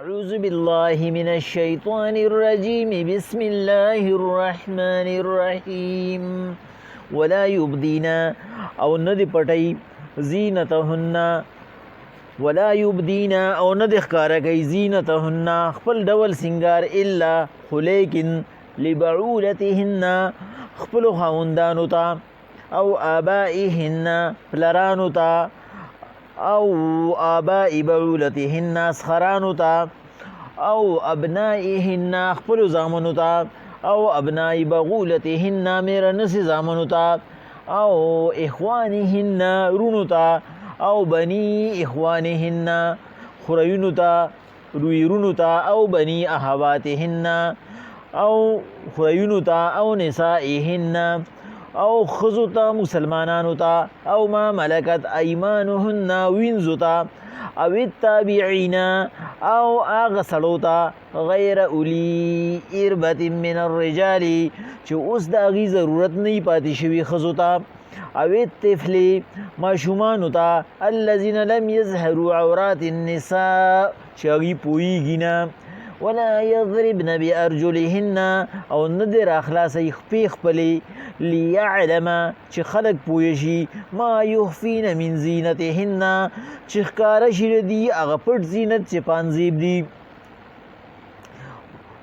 أعوذ بالله من الشيطان الرجيم بسم الله الرحمن الرحيم ولا يبدين او ندی پټی زینتهن ولا يبدين او ندی ښکارا کوي زینتهن خپل ډول سنگار الا خلیکن لبعولتهن خپل خاوندانو ته او آبائهن پلرانو ته او آباء بعولتهن اسخرانو ته او ابنائهن خپل زامنو ته او ابناء بغولتهن میرنس زامنو ته او اخوانهن رونو ته او بني اخوانهن خریونو ته رویرونو ته او بني احواتهن او خریونو ته او نسائهن او خزوتا مسلمانانو تا او ما ملکت ایمانهن وینزو تا او التابعین او آغا سڑوتا غیر اولی اربت من الرجال چه اس دا غی ضرورت نہیں پاتی شوی خزوتا او الطفلی ماشومانو تا الذین لم یظهروا عورات النساء چه غی پوئی گینا ولا يضربن بأرجلهن او ندر اخلاصي خپیخ پلی ليعلم چې خلق پویشي ما يخفين من زینتهن چې ښکارشي دی هغه پټ زینت چې پانزیب دی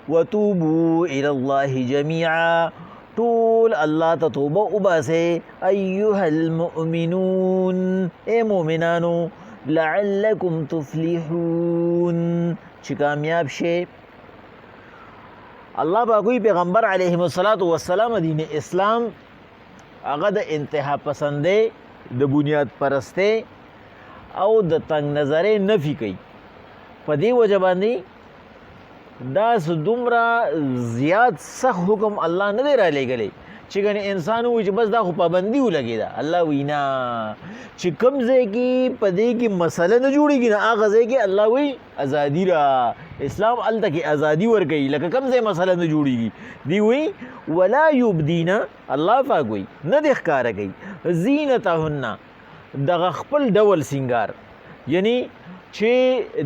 وتوبوا الى الله جميعا طول الله تتوبه وباسه ايها المؤمنون اے مؤمنانو لعلكم تفلحون چې کامیاب شي الله باقوی پیغمبر علیه السلام دین اسلام هغه د انتها پسندې د بنیاد پرسته او د تنگ نظرې نفي کوي په دې وجه باندې دا دومره زیات سخت حکم الله نه دی را لېږلی چې ګنې انسان وایي چې بس دا خو پابندي ولګېده الله وایي نه چې کوم ځای کې په دې کې مسله نه جوړېږي نه هغه ځای کې الله وایي ازادي را اسلام هلته کې ازادي ورکوي لکه کوم ځای مسله نه جوړېږي دی وایي ولا یبدین الله پاک وایي نه دې ښکاره کوي زینتهن دغه خپل ډول سینګار یعنی چې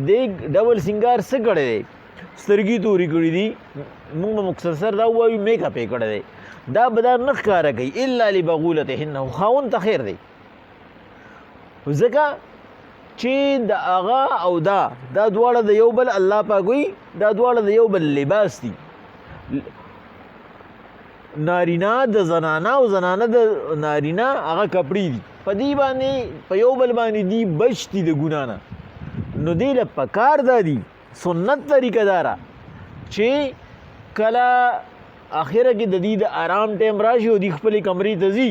دې ډول سینګار څه کړی دی سترګې تورې کړي دي موږ به مختصر دا ووایو میک اپ یې کړی دی دا به دا نه ښکاره کوي الا لبغولتهن خاوند ته خیر دی ځکه چې د هغه او دا دواړه د یو بل الله پاک وایي دا دواړه د یو بل لباس دي نارینه د زنانه او زنانه د نارینه هغه کپړې دي په دې باندې په یو بل باندې دي بچ دي د ګناه نه نو دې له پکار دا دي سنت طریقه دارا چې کله اخره کې د دې د آرام ټیم راشي او د خپل کمرې ته ځي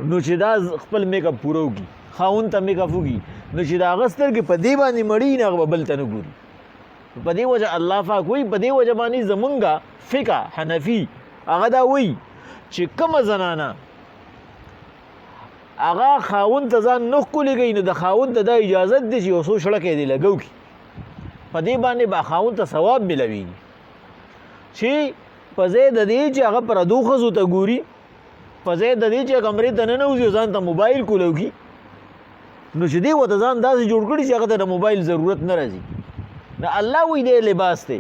نو چې دا خپل میک اپ پوره وکړي خاوند ته میک اپ وکړي نو چې دا هغه سترګې په دې باندې مړي نه هغه بل ته نه ګوري په دې وجه الله پاک وایي په دې وجه باندې زمونږه فقه حنفي هغه دا وایي چې کومه زنانه هغه خاوند ته ځان نه ښکلي کوي نو د خاوند ته دا اجازت دی چې یو څو شړکې دې لګو کړي په دې باندې به خاوند ته ثواب ملويږي چې په ځای د دې چې هغه پردو ښځو ته ګوري په ځای د دې چې کمرې ته ننوځي ځان ته موبایل کولو کي نو چې دې ورته ځان داسې جوړ کړي چې هغه ته د موبایل ضرورت نه راځي نو الله وایي دی لباس دی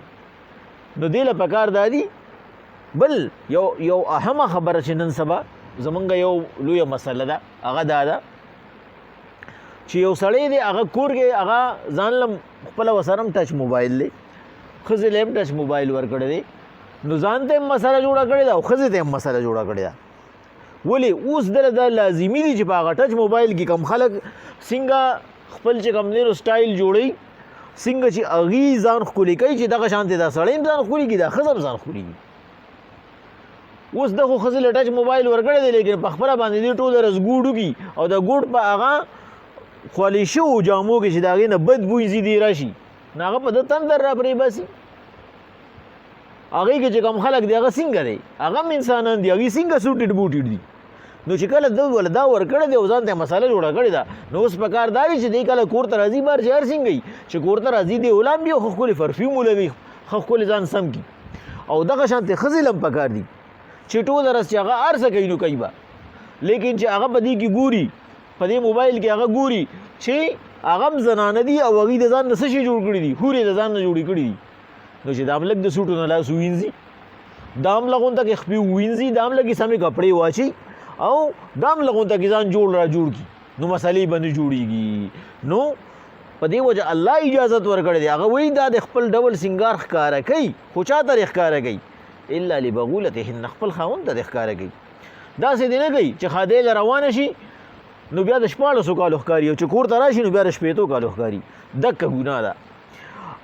نو دې له پکار دا دي بل یو اهمه خبره چې نن سبا زمونږ یو لویه مسله ده هغه دا ده چې یو سړی دی هغه کور کې هغه ځان له خپله وسره هم ټچ موبایل دی ښځې له هم ټچ موبایل ورکړی دی نو ځان ته هم مسله جوړه کړې ده او ښځې ته هم مسله جوړه کړې ده ولې اوس دله دا لازمي دي چې په هغه ټچ موبایل کې کم خلک څنګه خپل چې کم دی نو سټایل جوړوي څنګه چې هغې ځان ښکلي کوي چې دغه شانتې دا سړی هم ځان ښکلي کړي دا ښځه هم ځان ښکلي کړي اوس دغه ښځې له ټچ موبایل ورکړی دی لیکن په خپله باندې دې ټول رس ګوډ وکړي او د ګوډ په هغه خولې شوو جامو کې چې د هغې نه بد بوی ځي راشي نو هغه په ده تندر را پرې باسي هغې کې چې کوم خلک دی هغه څنګه دی هغه هم انسانان دي هغې څنګه سوټډ بوټډ دي نو چې کله ده ول دا ورکړی دی او ځان ته مسله جوړه کړې ده نو اوس په کار دا دی چې دی کله کور ته راځي بار چې هر څنګه وي چې کور ته راځي دی اولام بي او ښه ښکلې فرفیوم ولوي ښه ښکلې ځان سم کړي او دغه شانتې ښځې له هم په کار دي چې ټوله رس چې هغه هر څه کوي نو کوي به لیکن چې هغه په دې کې ګوري په دې موبایل کې هغه ګوري چې هغه هم زنانه دي او هغوی د ځان نه څه شي جوړ کړي دي؟ حورې د ځان نه جوړې کړي دي. نو چې دا هم لږ د سوټو نه لاس ووینځي، دا هم لږ غونته کې خپې ووینځي، دا هم لږې سمې کپړې واچي او دا هم لږ غونته کې ځان جوړ را جوړ کړي، نو مسلې به نه جوړېږي. نو په دې وجه الله اجازت ورکړی دی. هغه وایي دا د خپل ډول سینګار ښکاره کوي، خو چا ته یې ښکاره کوي؟ الا لبغولتهن، خپل خاوند ته یې ښکاره کوي. داسې دې نه کوي چې خادۍ له روانه شي نو بیا د 1400 کالو ښکاري، او چې کور ته راشي نو بیا د 15 کالو ښکاري. دکه ګناه ده.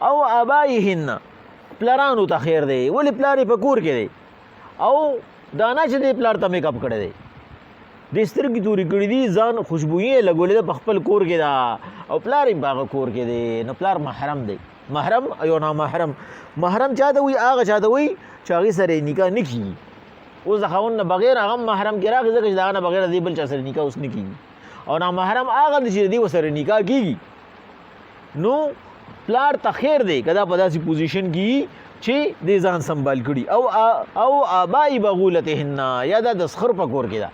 او آبایهن، پلارانو ته خیر دی. ولې پلار یې په کور کې دی او دا نه چې دی پلار ته میک اپ کړی دی، د سترګې تورې کړي دي، ځان خوشبویي یې لګولې ده په خپل کور کې ده او پلار یې په هغه کور کې دی، نو پلار محرم دی. محرم یو نامحرم. محرم چا ته وایي؟ هغه چا ته وایي چې هغې سره یې نکاح نه کېږي. اوس د خاوند نه بغیر هغه محرم کې راغی، ځکه چې د هغه نه بغیر د دې بل چا سره نکاح اوس نه کېږي. او نامحرم هغه دی چې د دې ورسره نکاح کېږي. نو پلار ته خیر دی که دا په داسې پوزیشن کې چې دې ځان سنبال کړي. او آبای بغولتهن، یا دا د سخر په کور کې ده،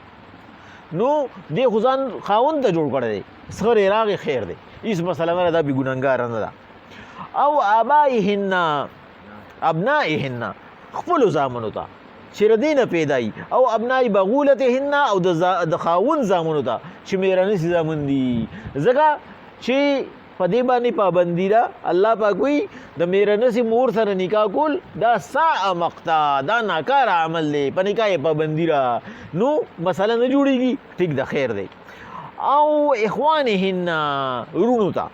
نو دې خو ځان خاوند ته جوړ کړی دی، سخر یې راغی خیر دی، هېڅ مسله نه ده، دا بې ګناهګاره نه ده. او آبایهن، ابنائهن، خپلو زامنو ته چې د دې نه پیدایي. او ابنای بغولتهن، او د خاوند زامنو ته چې میرانسي زامن دي، ځکه چې په دې باندې پابندي ده. الله پاک وایي د میرانسي مور سره نکاح کول دا ساء مقتا، دا ناکاره عمل دی، په نکاح یې پابندي ده، نو مسله نه جوړېږي. ټیک ده، خیر دی. او اخوانهن، رونو ته.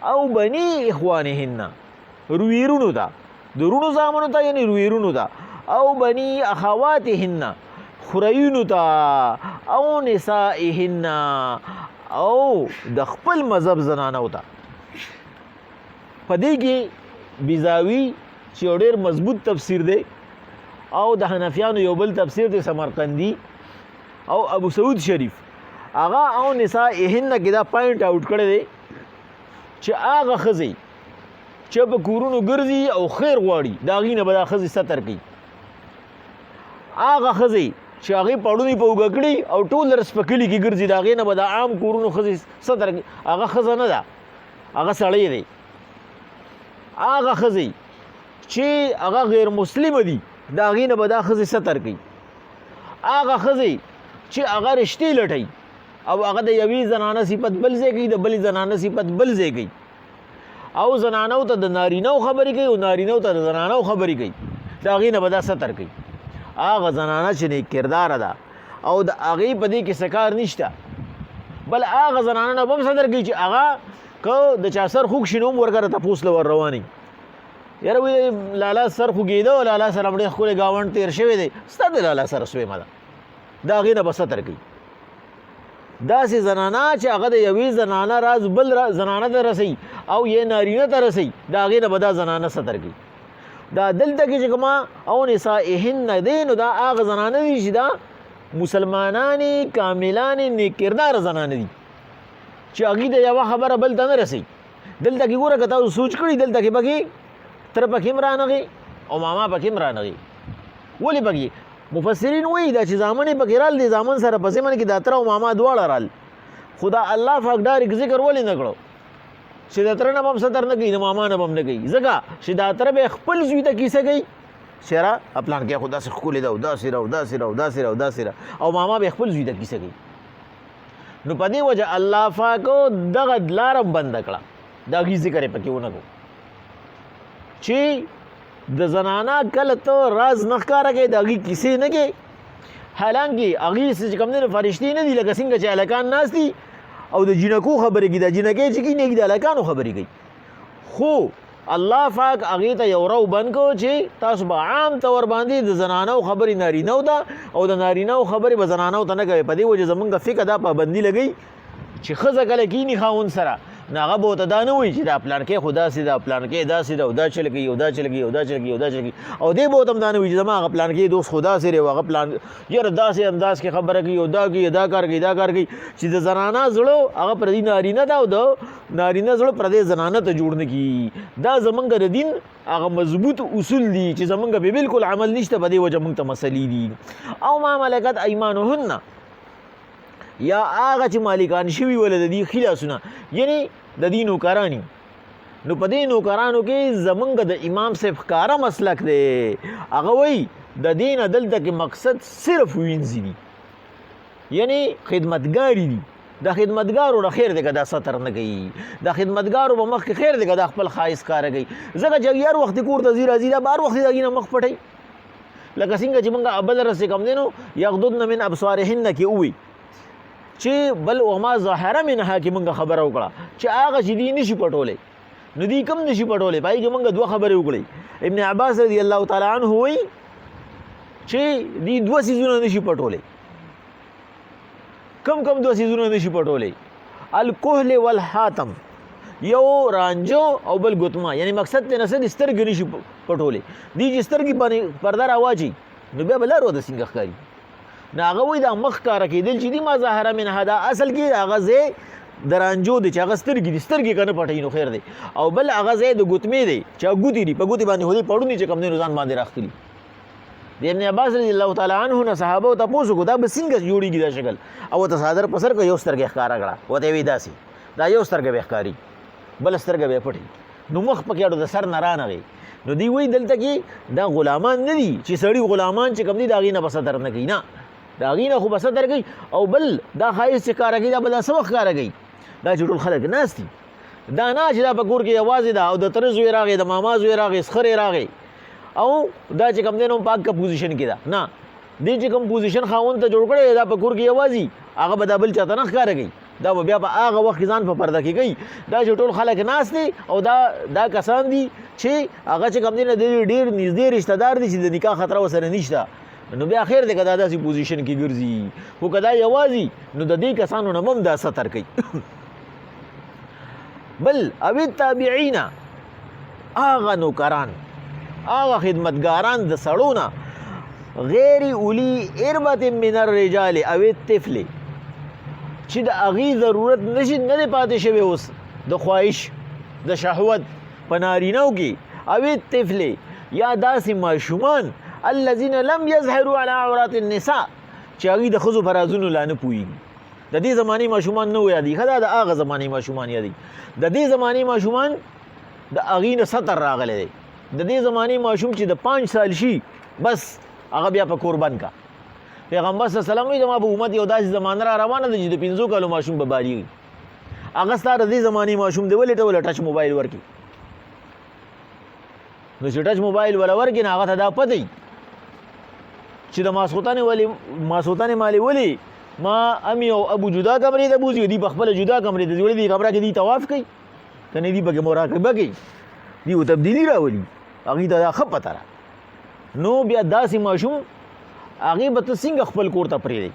او بني اخوانهن، رویرونو ته، د رونو زامنو ته یعنې رویرونو ته. او بني اخواتهن، خورینو ته. او نسائهن، او د خپل مذهب زنانو ته. په دې کې بیزاوي چې یو ډېر مضبوط تفسیر دی، او د حنفیانو یو بل تفسیر دی سمرقندي، او ابو سعود شریف هغه او نسائهن کې دا پوینټ آوټ کړی دی چې هغه ښځې چې په کورونو ګرځي او خیر غواړي د هغې نه به دا ښځې ستر کوي. هغه ښځې چې هغې پړونی په اوږه کړي او ټول رس په کلي کې ګرځي، د هغې نه به د عام کورونو ښځې ستر کوي. هغه ښځه نه ده، هغه سړی دی. هغه ښځې چې هغه غیر مسلمه دي، د هغې نه به دا ښځې ستر کوي. هغه ښځې چې هغه رشتې لټوي او هغه د یوې زنانه صفت بل ځای کوي، د بلې زنانه صفت بل ځای کوي، او زنانو ته د نارینهو خبرې کوي او نارینهو ته د زنانو خبرې کوي، د هغې نه به دا ستر کوي. هغه زنانه چې نیک کرداره ده او د هغې په دې کې څه کار نشته، بل هغه زنانه نه به هم ستر کوي چې هغه که د چا سر خوږ شي نو هم ورکره تپوس له ور روانوي. یاره وایي لالا سر خوږېده او لالا سره هم ډېر ښکلی ګاونډ تېر شوی دی، ستا د لالا سره سویمه ده، د هغې نه به ستر کوي. داسې زنانه چې هغه د یوې زنانه راز بل زنانه ته رسوي او یې نارینه ته رسوي، د هغې نه به دا زنانه ستر کوي. دا دلته کې چې کومه او نسائهن دی، نو دا هغه زنانه دي چې دا مسلمانانې کاملانې نیک کرداره زنانه دي چې هغې د یوه خبره بل ته نه رسوي. دلته کې ګوره که تاسو سوچ کړي، دلته کې پکې تره پکې هم رانغی او ماما پکې هم رانغی. ولې پکې؟ مفسرین وایي دا چې زامن یې پکې رال، دي زامن سره په ضمن کې دا تره او ماما دواړه رال، خو دا الله پاک ډایرک ذکر ولې نه کړو چې د تره نه به هم ستر نه کوي، د ماما نه به هم نه کوي، ځکه چې دا تره به خپل زوی ته کیسه کوي چې یاره پلان کې خو داسې ښکلې ده او داسې ده او داسې ده او داسې ده او داسې ده، او ماما به خپل زوی ته کیسه کوي. نو په دې وجه الله پاک دغه لاره بنده کړه، د هغې ذکر یې پکې ونه کړو چې د زنانه کله ته راز نه ښکاره کوې، د هغې کیسې نه کوې، حالانکې هغې چې کوم دی نو فرشتې نه دي، لکه څنګه چې هلکان ناست دي او د جینکو خبرې کوي، د جینکۍ چې کوي نه د هلکانو خبرې کوي. خو الله پاک هغې ته یو رو بند کړو چې تاسو به عام طور باندې د زنانو خبرې نارینهو ته او د نارینهو خبرې به زنانو ته نه کوئ. په دې وجه زمونږ فقه دا پابندي لګوي چې ښځه کله کیني خاوند سره، نو هغه به ورته دا نه وایي چې دا پلانکۍ خو داسې ده، پلانکۍ داسې ده او دا چل کوي او دا چل کوي او دا چل کوي او دا چل کوي، او دې به ورته هم دا نه وایي چې زما هغه پلانکۍ دوست خو داسې دی او هغه پلان یاره داسې انداز کې خبره کوي او دا کوي دا کار کوي دا کار کوي، چې د زنانه زړه هغه پردي نارینه ده او د نارینه زړه پردی زنانه ته جوړ نه کي. دا زمونږ د دین هغه مضبوط اصول دي چې زمونږ به بالکل عمل نشته، په دې وجه مونږ ته مسلې دي. او ما ملکت ایمانهن، یا هغه چې مالکان شوي ول د دې ښي لاسونه یعنی د دې نوکران نو په دې نوکرانو کې زمونږ د امام صاحب ښکاره مسلک دی هغه وایي د دې نه دلته کې مقصد صرف وینځي دي یعنی خدمتګاري دي د خدمتګارو نه خیر دی که دا ستر نه کوي د خدمتګارو به مخکې خیر دی که دا خپل ښایست کاره کوي ځکه چې هر وخت کور ته ځي راځي دا به هر وخت د هغې نه مخ پټوي لکه څنګه چې موږ بل رس کوم دی نو یغضضن من ابصارهن کې ووي چې بل وما ظاهره منها کې موږ خبره وکړه چې هغه چې دي نشي پټولی نو دي کم نشي پټولی پای کې موږ دوه خبرې وکړې ابن عباس رضی الله تعالی عنه وایي چې دي دوه څیزونه نشي پټولی کم دوه څیزونه نشي پټولی الکحل والحاتم یو رانجو او بل ګوتما یعنی مقصد ته نسد سترګې نشي پټولی دي چې سترګې باندې پرده راواچي نو بیا به لارو د څنګه ښکاري نو هغه وایي دا مخ ښکاره کېدل چې دي ما ظاهره منها دا اصل کې هغه ځای د رانجو دی چې هغه سترګې دي سترګې که نه پټوي نو خیر دی او بل هغه ځای د ګوتمې دی چې هغه ګوتې دي په ګوتې باندې خو دې پړوني چې کوم دی نو ځان باندې راښکلي د ابن عباس رضی الله تعالی عنه نه صحابه ته تپوس وکړو دا به څنګه جوړېږي دا شکل او ورته څادر په سر کړه یو سترګه ښکاره کړه ورته یې وایي داسې دا یو سترګه به ښکاري بله سترګه به یې پټي نو مخ پکې اړو د سر نه رانغی نو دوی وایي دلته کې دا غلامان نه دي چې سړي غلامان چې کوم دي د هغې نه به ستر نه کوي نه د هغې نه خو به ستر کوي او بل دا ښایست چې ښکاره کوي دا به دا څه وخت ښکاره کوي دا چې ټول خلک ناست دي دا نه چې دا په کور کې یوازې ده او د تره زوی راغی د ماما زوی راغی سخرې راغی او دا چې کوم دی نو پاک کا پوزیشن کې ده نه دې چې کوم پوزیشن خاوند ته جوړ کړی دا په کور کې یوازې هغه به دا بل چاته نه ښکاره کوي دا به بیا په هغه وخت کې ځان په پرده کې کوي دا چې ټول خلک ناست دي او دا کسان دي چې هغه چې کوم دی نه ډېر نږدې رشته دار دي چې د نکاح خطره ورسره نشته نو بیا خیر دی که دا داسې پوزیشن کې ګرځي خو که دا یوازې نو د دې کسانو نه هم دا ستر کوي بل او التابعین هغه نوکران هغه خدمتګاران د سړو نه غیر اولی اربت من الرجال او الطفل چې د هغې ضرورت نشي نه دی پاتې شوی اوس د خواهش د شهوت په نارینهو کې او الطفل یا داسې ماشومان الذین لم یظهروا علی عورات النساء چې هغوی د ښځو په رازونو لا نه پوهېږي د دې زمانې ماشومان نه یادېږي ښه دا د هغه زمانې ماشومان یادېږي د دې زمانې ماشومان د هغې نه ستر راغلی دی د دې زمانې ماشوم چې د 5 سال شي بس هغه بیا په کور بند کا پیغمبر صلی الله علیه وسلم وایي زما په امت یو داسې زمانه را روانه ده چې د 5 کالو ماشوم به بالغ هغه ستا د دې زمانې ماشوم دی ولې ته ټچ موبایل ورکړي نو چې ټچ موبایل ولا ورکړي نو هغه ته دا پته وي چې د ماسوتانې مالې ولې ما امی او ابو جدا کمرې ته بوځي دي په خپله جدا کمرې ته ځي ولې دې کمره کې دي طواف کوي که نه دي پکې مراقبه کوي دي تبدیلي راولي هغې ته دا ښه پته ده نو بیا داسې ماشوم هغې به ته څنګه خپل کور ته پرېږدې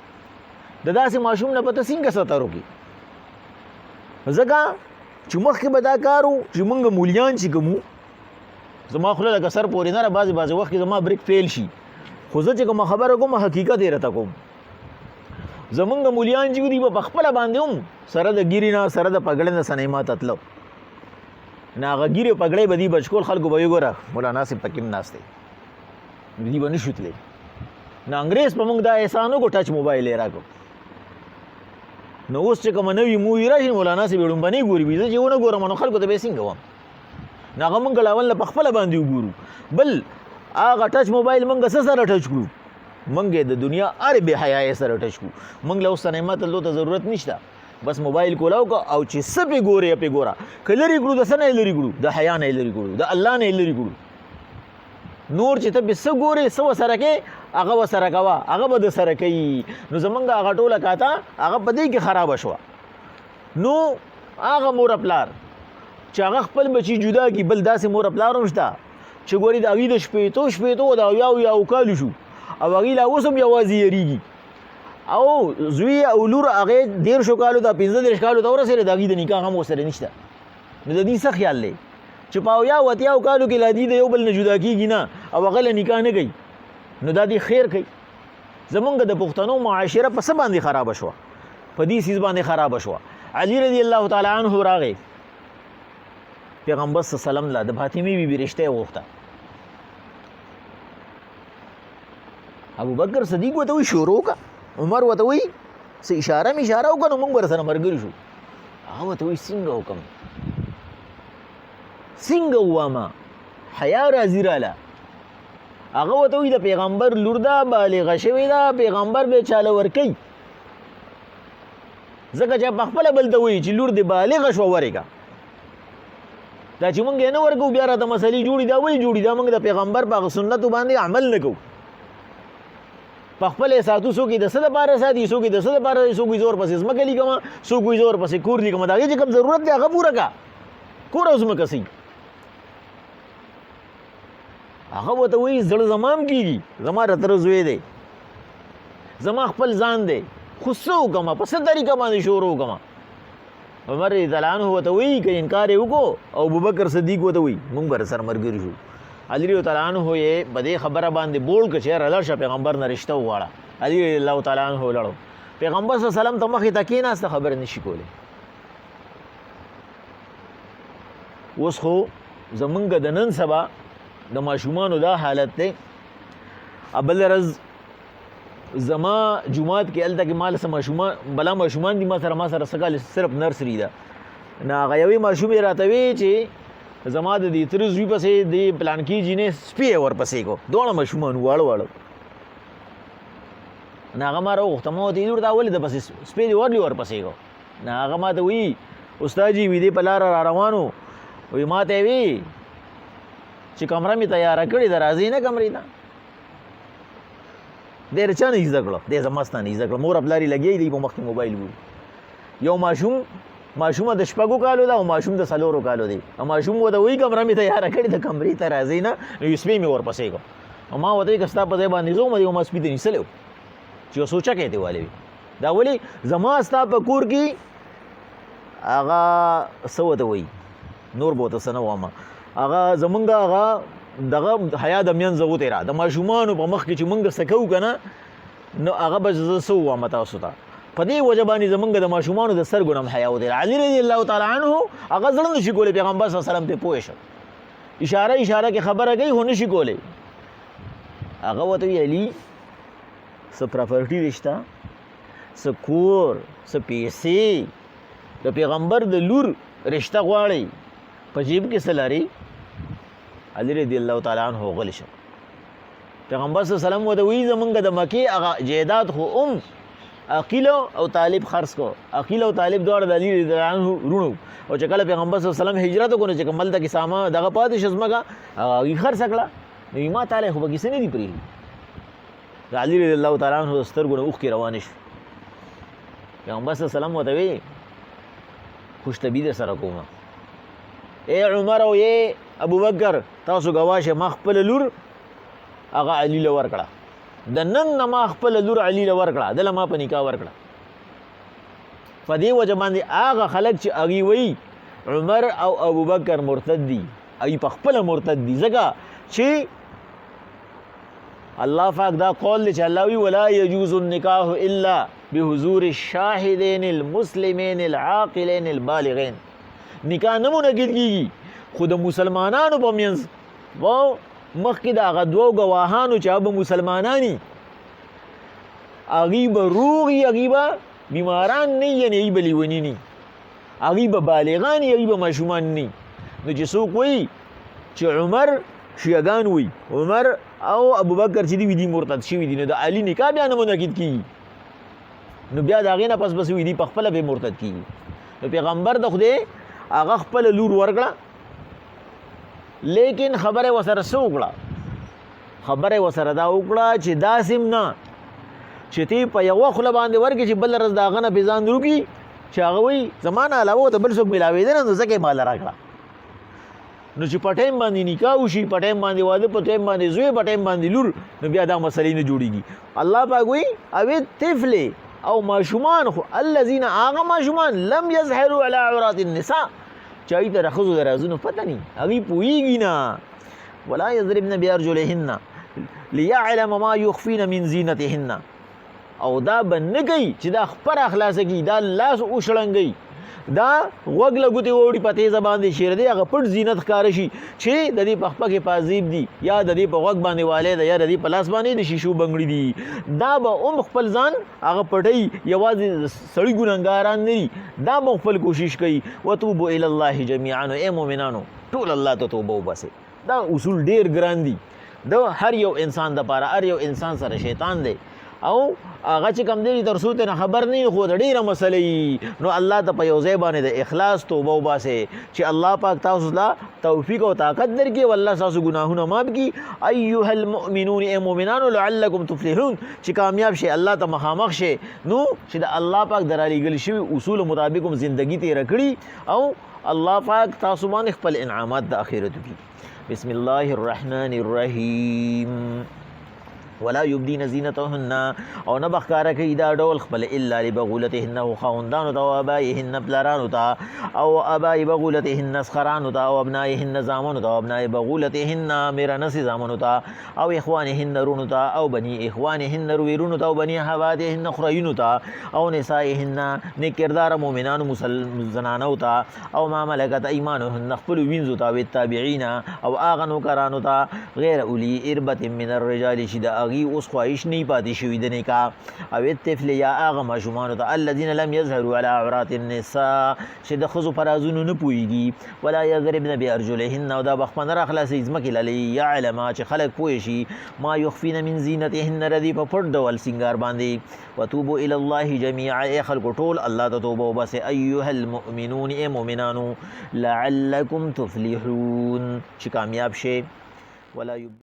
د داسې ماشوم نه به ته څنګه ستر وکړې ځکه چې مخکې به دا کار و چې موږ مولیان چې کوم زما خوله لکه سر پورې نه را بعضې وخت کې زما بریک فیل شي خو زه چې کومه خبره کوم حقیقت یې راته کوم زمونږ مولیان چې دي به په خپله باندې هم سره د ګیرې نه سره د پګړې نه سنیما ته تلو نه هغه ګیرې پګړې به دي بچکول خلکو به یې ګوره مولانا صاحب پکې هم ناست دی دي به نه شو تللی نه انګریز په موږ دا احسان وکړو ټچ موبایل یې راکړو نو اوس چې کومه نوې مووي راشي مولانا صاحب یې ړومبنۍ ګوري زه چې ونه ګورم نو خلکو ته به یې څنګه وم نو هغه موږ لاول نه په خپله باندې وګورو بل هغه ټچ موبایل موږ څه سره ټچ کړو موږ د دنیا هر بې حیایۍ سره ټچ کړو موږ له اوس سنیما تلو ته ضرورت نشته بس موبایل کولاو که او چې څه پې ګورې پې ګوره که لرې کړو د څه نه یې لرې کړو د حیا نه یې لرې کړو د الله نه یې لرې کړو نور چې ته پې څه ګورې څه ورسره کوې هغه ورسره کوه هغه به در سره کوي نو زمونږ هغه ټوله کاته هغه په دې کې خرابه شوه نو هغه مور پلار چې هغه خپل بچي جدا کړي بل داسې مور پلار هم شته چې ګورې د هغې د شپېتو د اویاو کالو شو او هغې لا اوس هم یوازې یېرېږي او زوی او لور هغې 13 کالو ته 15 کالو ته ورسېدې د هغې د نکاح هم ورسره نشته نو د دې څه خیال دی چې په اویاو کالو کې لا دي د یو بل نه جدا کېږي نه او هغه له نکاح نه کوي نو دا دې خیر کوي زمونږ د پښتنو معاشره په څه باندې خرابه شوه په دې څیز باندې خرابه شوه علي رضی الله تعالی عنه راغی پیغمبر صلی الله علیه وسلم لا د فاطمې بیبي رشته یې غوښته ابو بکر صدیق ورته وایي شروع کا عمر ورته وایي څه اشاره وکړه نو موږ ورسره ملګري شو. هغه ورته وایي څنګه وکړم، څنګه وواما، حیا راځي راله. هغه ورته وایي د پیغمبر لور ده، بالغه شوې ده، پیغمبر به چاله ورکوي. ځکه چې په خپله بل ته وایي چې لور دې بالغه شوه ورېږه. دا چې موږ یې نه ورکوو بیا راته مسلې جوړي، دا ولې جوړي؟ دا موږ د پیغمبر په هغه سنتو باندې عمل نه کوو. په خپل یې ساتو، څوک یې د څه لپاره ساتي، څوک یې د څه لپاره، څوک یې زور پسې ځمکه لیکمه، څوک یې زور پسې کور لیکمه. د هغې چې کوم ضرورت دی هغه پوره کړه، کور او ځمکه صحیح. هغه ورته وایي زړه زما هم کېږي، زما د تره زوی دی، زما خپل ځان دی، خو څه وکړمه، په څه طریقه باندې شروع وکړمه. عمر رضی الله عنه ورته وایي که انکار یې وکړو، او ابوبکر صدیق ورته وایي موږ به سره ملګري شو. علي رضی الله عنه یې په دې خبره باندې بول که چې یاره لاړ شه پیغمبر نه رشته وغواړه. علي رضی الله تعالی عنه ولاړو، پیغمبر صلی الله علیه وسلم ته مخې ته کېناسته، خبره نشي کولی. اوس خو زمونږ د نن سبا د ماشومانو دا حالت دی. بل ورځ زما جومات کې هلته کې مال څه ماشومان بلا ماشومان دي ما سره څه کال صرف نرسري ده. نو هغه یوې ماشومې راته وی چې زما د دې تره زوی پسې د پلانکي جینې سپی یې ورپسې کو، دواړه ماشومان واړه واړه. نو هغه ما راوغوښته، ما ورته ویلي ورته ولې د پسې سپی دې ولې ورپسې کو؟ نو هغه ما ته وایي استاد جي وي دې په لاره را روانو، وایي ما ته یې وی چې کمره مې تیاره کړې ده، راځئ نه کمرې ته. دی د چا نه زده کړه، دی زما ستا نه زده کړه. مور پلار یې لګیا دی په مخ کې موبایل ګوري. یو ماشومه د شپږو کالو ده او ماشوم د څلورو کالو دی. ماشوم ورته وایي کمره مې تیاره کړې ده، کمرې ته راځئ نه. نو یو سپی مې ورپسې کړو. ما ورته وایي که ستا په ځای باندې زه وم ما سپي ته نیسلی و چې یو سوچکې دې والی وي. دا ولې زما ستا په کور کې هغه څه ورته وایي، نور به ورته څه نه وایم، هغه زمونږ هغه دغه حیا د منځه وتېره د ماشومانو په مخ کې چې موږ څه کوو که نه، نو هغه به زه څه ووایم تاسو ته. په دې وجه باندې زمونږ د ماشومانو د سترګو نه هم حیا وتېره. علي رضی الله تعالی عنه هغه زړه نشي کولی، پیغمبر صلی الله علیه وسلم پرې پوه شه، اشاره کې خبره کوي خو نشي کولی. هغه ورته وایي علي څه پراپرټي دې شته، څه کور، څه پیسې، د پیغمبر د لور رشته غواړئ، په جیب کې څه لري؟ علي رضی الله تعالی عنه غلی شه. پیغمبر صلی الله علیه وسلم ورته وایي زمونږ د مکې هغه جیدات خو عقیل او طالب خرڅ کو. عقیل او طالب دواړه د علي رضی الله عنه وروڼو، او چې کله پیغمبر صلی الله علیه وسلم هجرت وکړو چې کوم هلته کې سامان دغه پاتې شو ځمکه هغه یې خرڅه کړه. نو ما تعالی خو به کیسې نه دي پرېږدي. د علي رضی الله تعالی عنه د سترګو نه اوښکې روانې شوې. پیغمبر صلی الله علیه وسلم ورته وایي خوشطبي در سره کومه، ای عمر او ای ابوبکر تاسو ګواه شئ ما خپله لور هغه علي له ورکړه، د نن نه ما خپله لور علي له ورکړه، دله ما په نکاح ورکړه. په دې وجه باندې هغه خلک چې هغوی وایي عمر او ابوبکر مرتد دي، هغوی په خپله مرتد دي، ځکه چې الله پاک دا قول دی چې الله وی ولا يجوز النکاح الا بحضور الشاهدین المسلمین العاقلین البالغین. نکاح نه منعقد کېږي خو د مسلمانانو په منځ و مخکې د هغه دوو ګواهانو چې هغه به مسلمانان وي، هغوی به روغ وي، هغوی به بیماران نه وي، یعنې هغوی به لیوني نه وي، هغوی به بالغان وي، هغوی به ماشومان نه وي. نو چې څوک وایي چې عمر شیعګان وایي عمر او ابوبکر چې دي مرتد شوي دي، نو د علي نکاح بیا نه منعقد کېږي، نو بیا د هغې نه پس وي دي په خپله پرې مرتد کېږي. نو پیغمبر د خدای هغه خپله لور ورکړه، لیکن خبره ورسره څه وکړه؟ خبره ورسره دا وکړه چې داسې نه چې تی په یوه خوله باندې ورکړې چې بله ورځ د هغه نه پې ځان روکي چې هغه وایي زما نه علاوه ورته بل څوک میلاوېده نه، نو ځکه یې ماله راکړه. نو چې په ټایم باندې نکاح وشي، په ټایم باندې واده، په ټایم باندې زوی، په ټایم باندې لور، نو بیا دا مسلې نه جوړېږي. الله پاک وایي اوې طفلې او ماشومان خو الذین هغه ماشومان لم یظهروا علی عورات النساء چې هغوی ته د ښځو د رازونو پته نه وي، هغوی پوهېږي نه. ولا یضربن بارجلهن لیعلم ما یخفین من زینتهن، او دا به نه کوي چې دا خپره خلاصه کړي، دا لاس وشړنګوي دا غوږ له ګوتې ووړي په تیزه باندې چې د دې هغه پټ زینت ښکاره شي چې د دې په خپه کې پازیب دي یا د دې په غوږ باندې والی ده یا د دې په لاس باندې د شیشو بنګړي دي دا به خپل ځان هغه پټوي یوازې سړي ګنهګاران نه دي دا به خپل کوشش کوي وتوبو الی الله جمیعا ای مؤمنانو ټول الله ته توبه وباسئ دا اصول ډېر ګران دي د هر یو انسان دپاره هر یو انسان سره شیطان دی او هغه چې کوم دی تر څو ته خبر نه خو د ډېره مسلې نو الله ته په یو ځای باندې د اخلاص توبه وباسئ چې الله پاک تاسو ته توفیق او طاقت درکړي والله ستاسو ګناهونه معاف کړي ایها المؤمنون ای مؤمنانو لعلکم تفلحون چې کامیاب شي الله ته مخامخ شي نو چې د الله پاک د رالیږل شوي اصولو مطابق هم زندګي تېره کړي او الله پاک تاسو باندې خپل انعامات د آخرت وکړي بسم الله الرحمن الرحیم ولا یبدین زینتهن او نه بخکاره کوي دا ډول خپل الا لبغولتهن او خاوندانو ته او ابایهن پلارانو ته او ابای بغولتهن اسخرانو ته او ابنایهن زامنو ته او ابنای بغولتهن میرانس زامنو ته او اخوانهن رونو ته او بنی اخوانهن رویرونو ته او بنی حوادهن خریونو ته او نسائهن نیک کردار مؤمنانو زنانو ته او ما ملکت ایمانهن خپل وینځو ته او تابعین او هغه نوکرانو ته غیر اولی اربت من الرجال چې د اوس خواهش نه پاتې شوي د نکاح او الطفل یا هغه ماشومانو ته الذین لم یظهروا علی عورات النساء چې د ښځو په رازونو نه پوهېږي ولا یضربن بارجلهن او دا بخپه نه راخلاصوي ځمکې له لیعلما چې خلک پوه شي ما یخفین من زینتهن ردي په پټ ډول سینګار باندې وتوبوا الی الله جمیعا ای خلکو ټول الله ته توبه وباسئ ایها المؤمنون ای مؤمنانو لعلکم تفلحون چې کامیاب شئ ولا